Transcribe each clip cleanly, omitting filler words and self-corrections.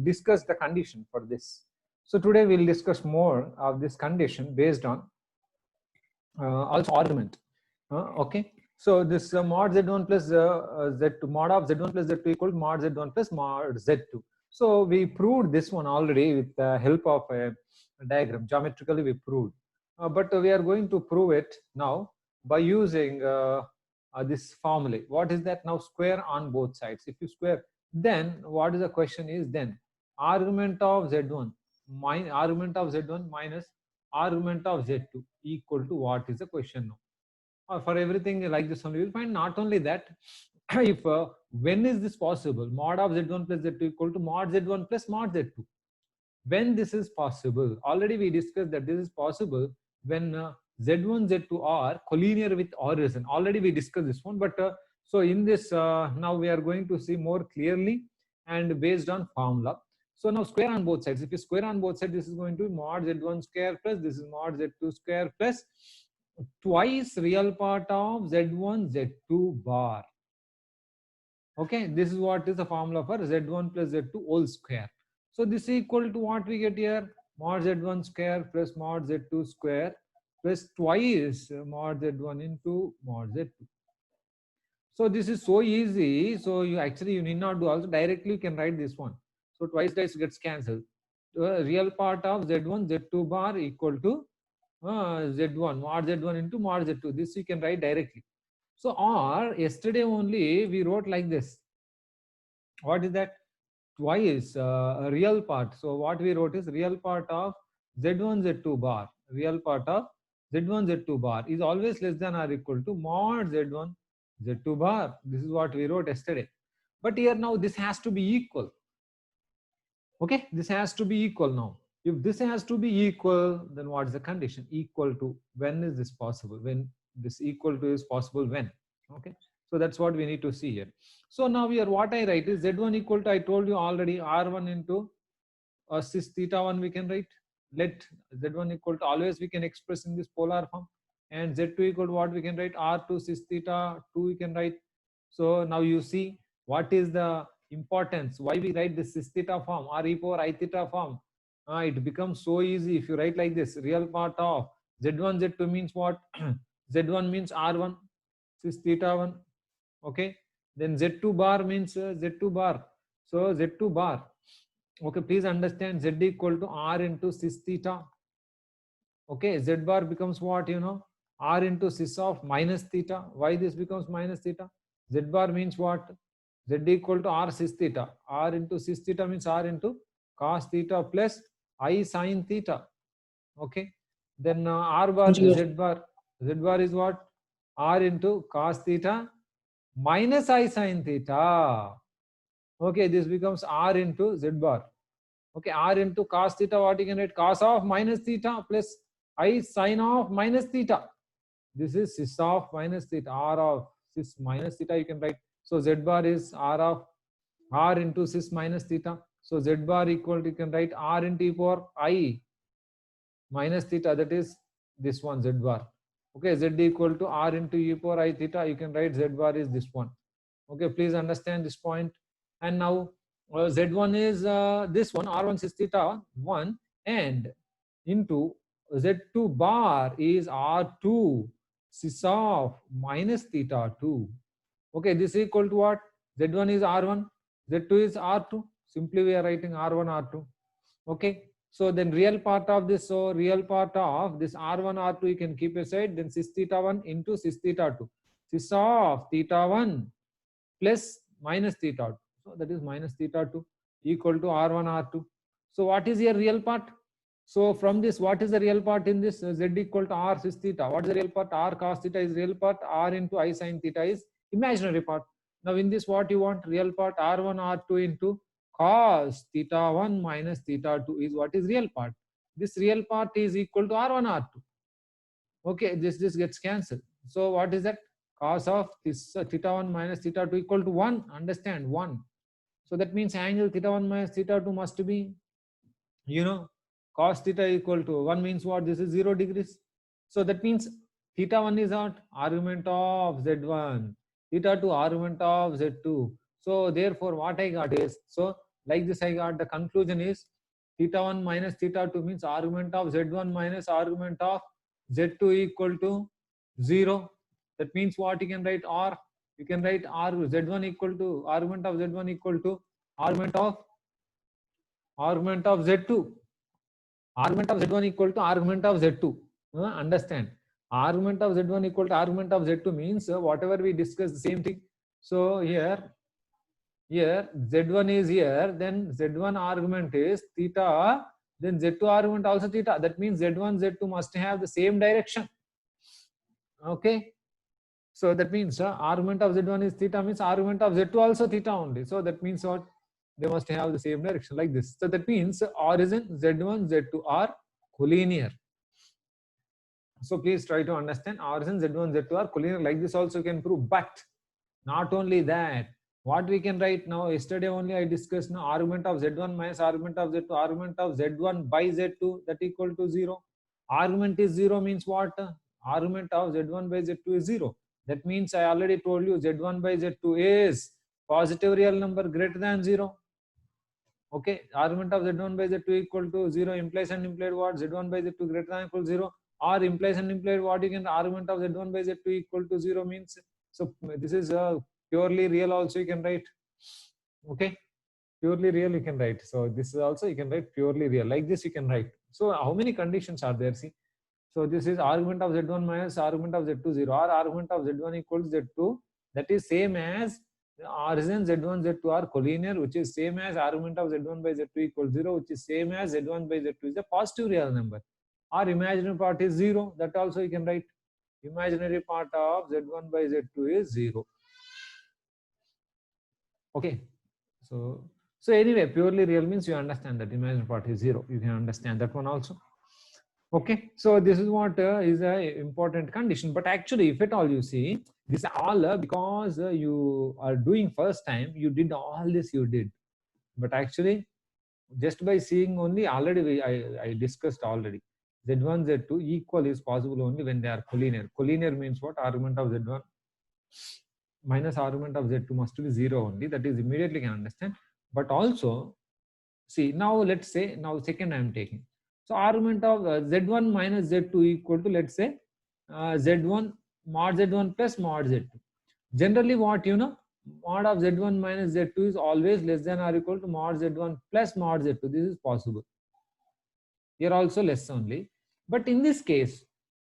discussed the condition for this. So today we'll discuss more of this condition based on also argument. Okay. So this mod z1 plus z2, mod of z1 plus z2 equal to mod z1 plus mod z2. So we proved this one already with the help of a diagram. Geometrically we proved, but we are going to prove it now by using this formula. What is that now? Square on both sides. If you square, then what is the question is, then argument of z1 minus argument of z1 minus argument of z2 equal to what is the question now? For everything like this only, we'll find not only that, if when is this possible? Mod of z1 plus z2 equal to mod z1 plus mod z2. When this is possible? Already we discussed that this is possible when z1 z2 are collinear with origin. Already we discussed this one, but so in this now we are going to see more clearly and based on formula. So now square on both sides. If you square on both sides, this is going to be mod z1 square plus this is mod z2 square plus twice real part of z1 z2 bar. Okay, this is what is the formula for z1 plus z2 whole square. So this is equal to what we get here, mod z1 square plus mod z2 square plus twice mod z1 into mod z2. So this is so easy. So you actually you need not do also, directly you can write this one. So twice gets cancelled. Real part of z1 z2 bar equal to z1 mod z1 into mod z2. This you can write directly. So or yesterday only we wrote like this. What is that? Twice a real part. So what we wrote is real part of z1 z2 bar. Real part of z1 z2 bar is always less than or equal to mod z1 z2 bar. This is what we wrote yesterday. But here now this has to be equal. Okay, this has to be equal now. If this has to be equal, then what is the condition? Equal to, when is this possible? When this equal to is possible, when? Okay, so that's what we need to see here. So now here what I write is z1 equal to, I told you already, r1 into cis theta 1 we can write. Let z1 equal to, always we can express in this polar form, and z2 equal to what we can write, r2 cis theta 2 we can write. So now you see what is the importance, why we write this cis theta form or e power I theta form. It becomes so easy if you write like this. Real part of z1 z2 means what? z1 means r1 cis theta 1. Okay, then z2 bar means z2 bar. So z2 bar. Okay, please understand, z equal to r into cis theta. Okay, z bar becomes what, you know, r into cis of minus theta. Why this becomes minus theta? Z bar means what? Z equal to r cis theta. R into cis theta means r into cos theta plus I sin theta. Okay, then r bar, z bar is what? R into cos theta minus I sin theta. Okay, this becomes r into z bar. Okay, r into cos theta, what you can write? Cos of minus theta plus I sin of minus theta. This is cis of minus theta. R of cis minus theta you can write. So z bar is r of r into cis minus theta. So z bar equal to, you can write r into e power I minus theta, that is this one, z bar. Okay, z equal to r into e power I theta, you can write z bar is this one. Okay, please understand this point. And now z1 is this one, r1 cis theta 1, and into z2 bar is r2 cis of minus theta 2. Okay, this is equal to what? Z1 is r1, z2 is r2. Simply we are writing r1 r2. Okay, so then real part of this, so real part of this r1 r2 you can keep aside, then cis theta 1 into cis theta 2. Cis of theta 1 plus minus theta 2. So that is minus theta 2 equal to r1 r2. So what is your real part? So from this, what is the real part in this? Z equal to r cis theta. What is the real part? R cos theta is real part. R into I sin theta is imaginary part. Now in this, what you want? Real part r1 r2 into cos theta 1 minus theta 2 is what is real part. This real part is equal to r1 r2. Okay, this gets cancelled. So what is that? Cos of this theta 1 minus theta 2 equal to 1. Understand, 1. So that means angle theta 1 minus theta 2 must be, you know, cos theta equal to 1 means what? This is 0 degrees. So that means theta 1 is what? Argument of z1. Theta 2 argument of z2. So therefore what I got is, so Like this I got the conclusion is theta 1 minus theta 2 means argument of z1 minus argument of z2 equal to 0. That means what you can write r, you can write r z1 equal to argument of z1 equal to argument of z2. Argument of z1 equal to argument of z2. Understand? Argument of z1 equal to argument of z2 means whatever we discuss the same thing. So here z1 is here, then z1 argument is theta, then z2 argument also theta. That means z1 z2 must have the same direction. Okay, so that means argument of z1 is theta means argument of z2 also theta only. So that means what? They must have the same direction, like this. So that means origin z1 z2 are collinear. So please try to understand origin z1 z2 are collinear. Like this also you can prove. But not only that, what we can write now, yesterday only I discussed now, argument of z1 minus argument of z2, argument of z1 by z2, that equal to 0. Argument is 0 means what? Argument of z1 by z2 is 0. That means I already told you z1 by z2 is positive real number greater than 0. Okay, argument of z1 by z2 equal to 0 implies and implied what? Z1 by z2 greater than or equal to 0, or implies and implied what? You can argument of z1 by z2 equal to 0 means, so this is purely real also you can write. Okay, purely real you can write. So this is also you can write purely real, like this you can write. So how many conditions are there? See, so this is argument of z1 minus argument of z2 0, or argument of z1 equals z2, that is same as origin z1 z2 are collinear, which is same as argument of z1 by z2 equals 0, which is same as z1 by z2 is a positive real number, or imaginary part is 0, that also you can write. Imaginary part of z1 by z2 is 0. Okay, so anyway, purely real means you understand that imaginary part is 0. You can understand that one also. Okay, so this is what is a important condition. But actually, if at all you see, this all because you are doing first time, you did all this you did. But actually, just by seeing only, already I discussed already. Z1, Z2 equal is possible only when they are collinear. Collinear means what? Argument of Z1 minus argument of Z2 must be 0 only. That is immediately can understand. But also, see, now let's say, now second I am taking. So argument of Z1 minus Z2 equal to, let's say, Z1 mod Z1 plus mod Z2. Generally what you know, mod of Z1 minus Z2 is always less than or equal to mod Z1 plus mod Z2. This is possible. Here also less only. But in this case,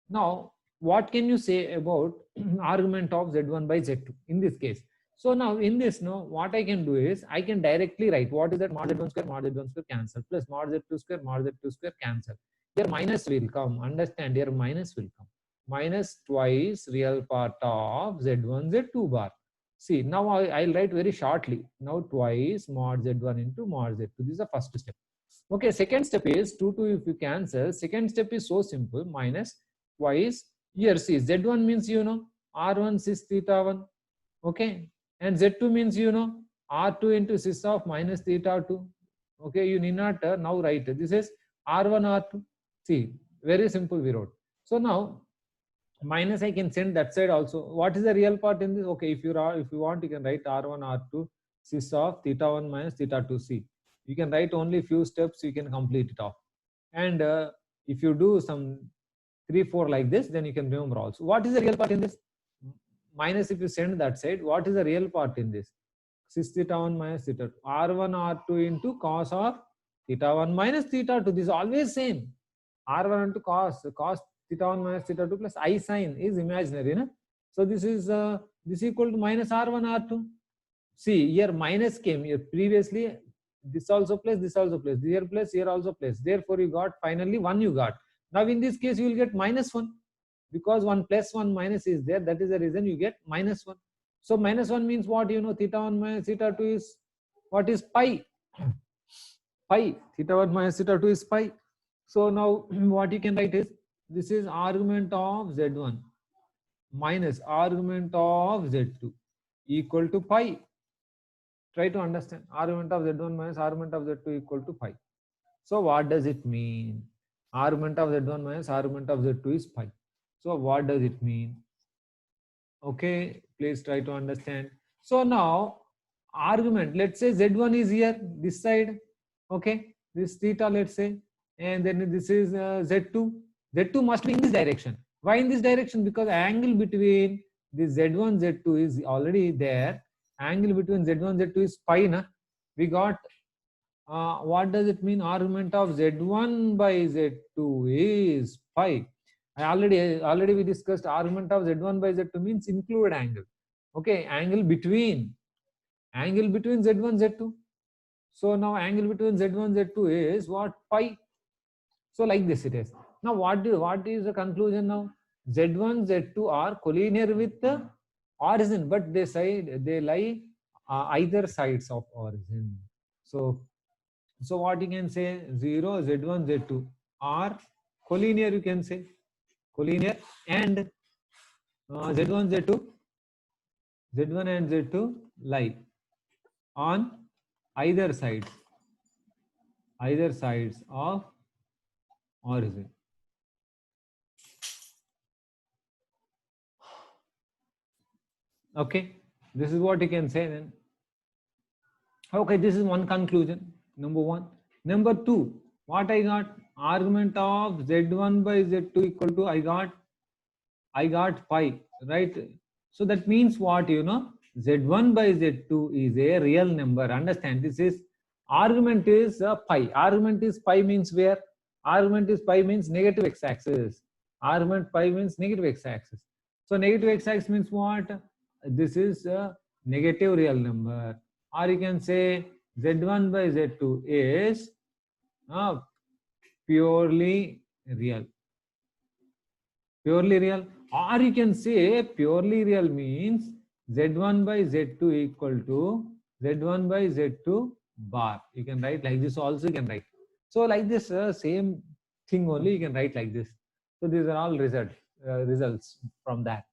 now what can you say about argument of Z1 by Z2 in this case? So now in this, no, what I can do is I can directly write what is that mod Z1 square cancel, plus mod Z2 square cancel. Here minus will come. Understand, here minus will come. Minus twice real part of Z1 Z2 bar. See, now I'll write very shortly. Now twice mod Z1 into mod Z2. This is the first step. Okay, second step is 2 if you cancel. Second step is so simple, minus twice. Here see, Z1 means you know R1 cis theta 1. Okay, and Z2 means you know R2 into cis of minus theta 2. Okay, you need not now write. This is R1 R2. See, very simple we wrote. So now minus I can send that side also. What is the real part in this? Okay, if you want, you can write R1 R2 cis of theta 1 minus theta 2. See, you can write only few steps, you can complete it off. And if you do some 3-4 like this, then you can remember also. What is the real part in this? Minus if you send that side, what is the real part in this? Cis theta 1 minus theta 2. R1 R2 into cos of theta 1 minus theta 2. This is always same. R1 into cos theta 1 minus theta 2 plus I sine is imaginary. No? So this is this equal to minus R1 R2. See, here minus came here previously. This also plus, this also plus, here plus, here also plus. Therefore, you got finally 1 you got. Now in this case, you will get minus 1 because 1 plus 1 minus is there. That is the reason you get minus 1. So minus 1 means what? You know, theta 1 minus theta 2 is what is pi? Pi. Theta 1 minus theta 2 is pi. So now what you can write is this is argument of Z1 minus argument of Z2 equal to pi. Try to understand. Argument of Z1 minus argument of Z2 equal to pi. So what does it mean? Argument of Z1 minus argument of Z2 is pi. So what does it mean? Okay, please try to understand. So now argument, let's say z1 is here this side, okay, this theta, let's say, and then this is z2 must be in this direction. Why in this direction? Because angle between this z1 z2 is already there. Angle between z1 z2 is pi, na? We got what does it mean? Argument of z1 by z2 is pi. Already we discussed argument of z1 by z2 means included angle. Okay, angle between z1 z2. So now angle between z1 z2 is what? Pi. So like this it is. Now what is the conclusion now? Z1 z2 are collinear with the origin, but they lie either sides of origin. So what you can say, 0 z1 z2 are collinear, you can say collinear, and z1 and z2 lie on either sides of origin. Okay, this is what you can say then. Okay, this is one conclusion, number one. Number two, what I got? Argument of z1 by z2 equal to I got pi, right? So that means what, z1 by z2 is a real number. Understand, this is argument is pi. Argument is pi means where? Argument is pi means negative x-axis. Argument pi means negative x-axis. So negative x-axis means what? This is a negative real number. Or you can say z1 by z2 is purely real. Purely real. Or you can say purely real means z1 by z2 equal to z1 by z2 bar. You can write like this also, you can write. So like this same thing only you can write like this. So these are all results from that.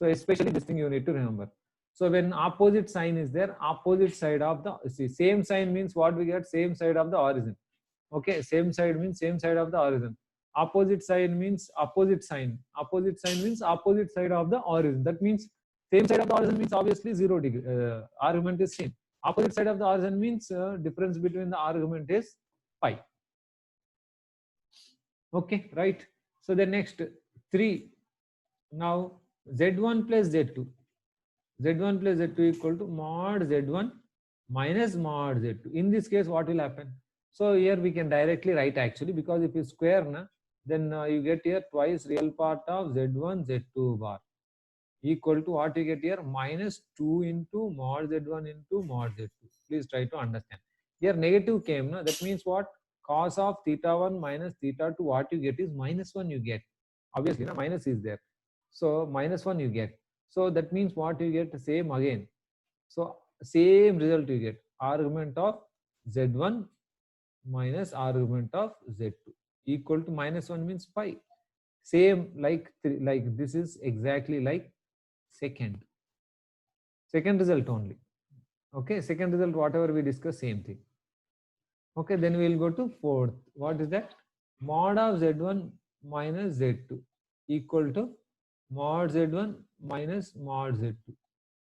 So especially this thing you need to remember. So when opposite sign is there, opposite side of the same sign means what we get? Same side of the origin. Okay, same side means same side of the origin. Opposite sign means opposite sign. Opposite sign means opposite side of the origin. That means same side of the origin means obviously 0 degree. Argument is same. Opposite side of the origin means difference between the argument is pi. Okay, right. So the next 3. Now z1 plus z2. Z1 plus z2 equal to mod z1 minus mod z2. In this case, what will happen? So here we can directly write actually, because if you square, then you get here twice real part of z1 z2 bar equal to what you get here? Minus 2 into mod z1 into mod z2. Please try to understand. Here negative came, that means what? Cos of theta 1 minus theta 2, what you get is minus 1 you get. Obviously, minus is there. So minus 1 you get. So that means what you get? Same again. So same result you get. Argument of z1 minus argument of z2 equal to minus 1 means pi. Same like this is exactly like second result only. Okay, second result whatever we discuss, same thing. Okay, then we will go to fourth. What is that? Mod of z1 minus z2 equal to mod z1 minus mod z2.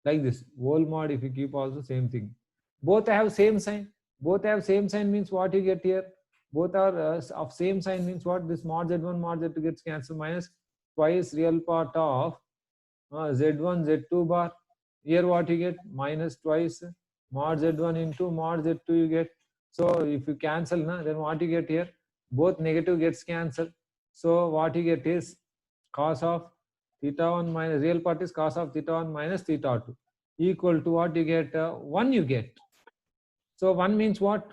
Like this whole mod, if you keep also same thing. Both have same sign. Both have same sign means what you get here? Both are of same sign means what? This mod z1 mod z2 gets cancelled, minus twice real part of z1 z2 bar. Here what you get? Minus twice mod z1 into mod z2 you get. So if you cancel, then what you get here? Both negative gets cancelled. So what you get is cos of theta 1 minus real part is cos of theta 1 minus theta 2 equal to what you get? 1 you get. So 1 means what?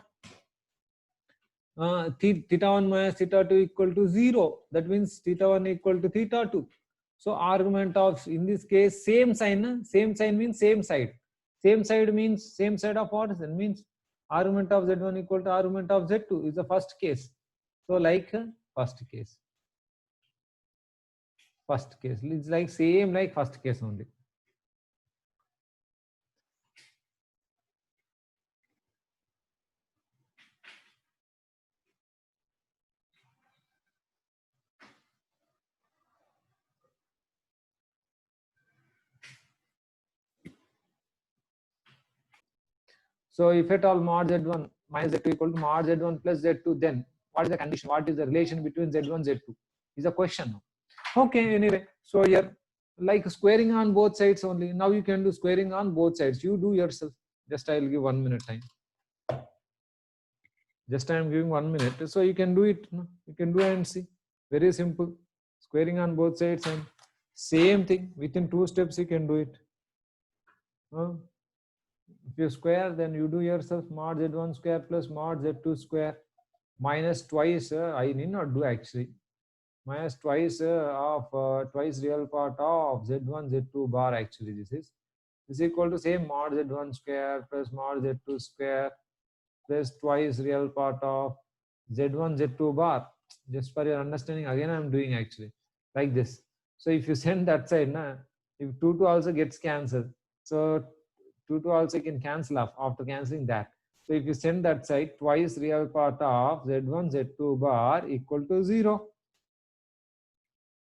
Theta 1 minus theta 2 equal to 0. That means theta 1 equal to theta 2. So argument of, in this case, same sign. Same sign means same side. Same side means same side of origin, means argument of z1 equal to argument of z2 is the first case. So like first case. First case. It's like same like first case only. So if at all mod z1 minus z2 equal to mod z1 plus z2, then what is the condition? What is the relation between z1 z2 is a question. Okay, anyway, so here like squaring on both sides only. Now you can do squaring on both sides. You do yourself. Just I will give 1 minute time. Just I am giving 1 minute, so you can do it. No? You can do and see. Very simple. Squaring on both sides and same thing within 2 steps you can do it. If you square, then you do yourself mod z1 square plus mod z2 square minus twice. I need not do actually. Minus twice of twice real part of z1 z2 bar actually this is equal to same mod z1 square plus mod z2 square plus twice real part of z1 z2 bar. Just for your understanding, again I am doing actually like this. So if you send that side, if 2 also gets cancelled, so 2 also can cancel off after cancelling that. So if you send that side, twice real part of z1 z2 bar equal to 0.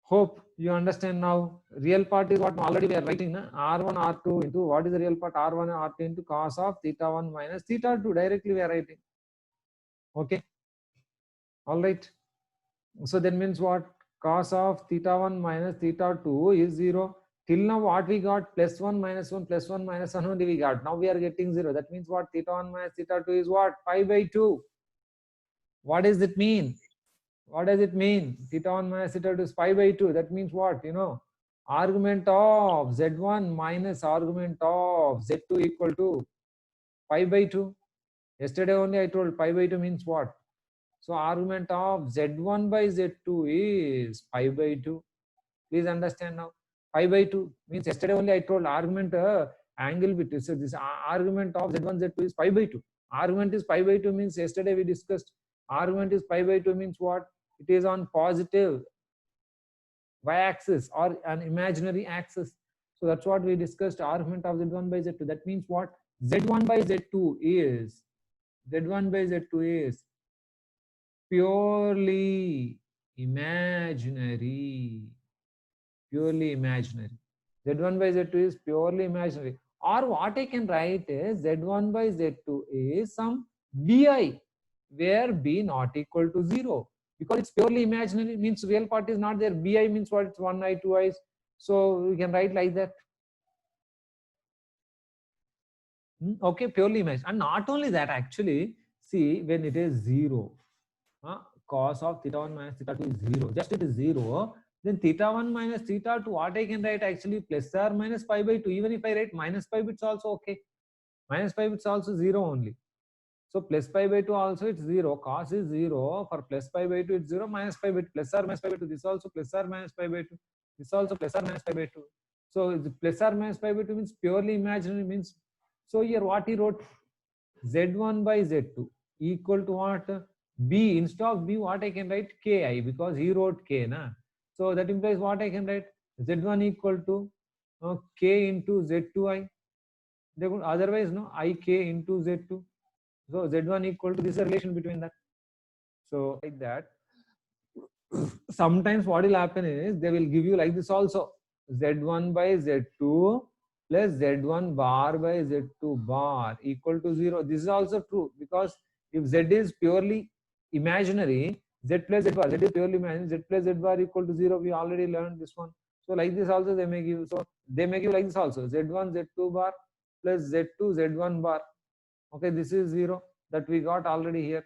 Hope you understand now. Real part is what already we are writing, r1 r2 into what is the real part, r1 and r2 into cos of theta 1 minus theta 2. Directly we are writing. Okay, all right. So that means what? Cos of theta 1 minus theta 2 is 0. Till now what we got? Plus 1 minus 1 plus 1 minus 1 only we got. Now we are getting 0. That means what? Theta 1 minus theta 2 is what? Pi by 2. What does it mean? What does it mean? Theta 1 minus theta 2 is pi by 2. That means what? Argument of z1 minus argument of z2 equal to pi by 2. Yesterday only I told pi by 2 means what? So argument of z1 by z2 is pi by 2. Please understand now. Pi by 2 means yesterday only I told argument angle bit. So this argument of z1 z2 is pi by 2. Argument is pi by 2 means yesterday we discussed. Argument is pi by 2 means what? It is on positive y-axis or an imaginary axis. So that's what we discussed. Argument of z1 by z2. That means what? Z1 by z2 is purely imaginary. Purely imaginary. Z1 by z2 is purely imaginary. Or what I can write is z1 by z2 is some bi where b not equal to 0. Because it's purely imaginary, means real part is not there. Bi means what? It's 1i, 2i. So we can write like that. Okay, purely imaginary. And not only that, actually, see, when it is 0, cos of theta 1 minus theta 2 is 0. Just it is 0. Then theta 1 minus theta 2, what I can write actually plus or minus pi by 2. Even if I write minus pi, it's also okay. Minus pi, it's also 0 only. So plus pi by 2 also it's 0. Cos is 0. For plus pi by 2 it's 0. Minus pi by 2, plus or minus pi by 2. This also plus or minus pi by 2. This also plus or minus pi by 2. So the plus or minus pi by 2 means purely imaginary means. So here what he wrote, z1 by z2 equal to what? B. Instead of B, what I can write? Ki, because he wrote K. So that implies what I can write? Z1 equal to K into Z2i. Otherwise, no, Ik into Z2. So Z1 equal to this relation between that. So like that. Sometimes what will happen is they will give you like this also. Z1 by Z2 plus Z1 bar by Z2 bar equal to 0. This is also true because if Z is purely imaginary, Z plus Z bar, Z is purely imaginary, Z plus Z bar equal to 0. We already learned this one. So like this also they may give. So they may give like this also. Z1 Z2 bar plus Z2 Z1 bar. Okay, this is 0 that we got already here.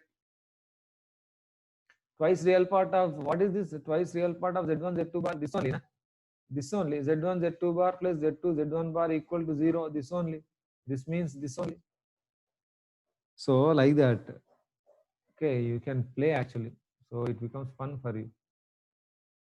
Twice real part of, what is this? Twice real part of Z1 Z2 bar. This only, this only. Z1 Z2 bar plus Z2 Z1 bar equal to 0. This only. This means this only. So like that. Okay, you can play actually. So it becomes fun for you.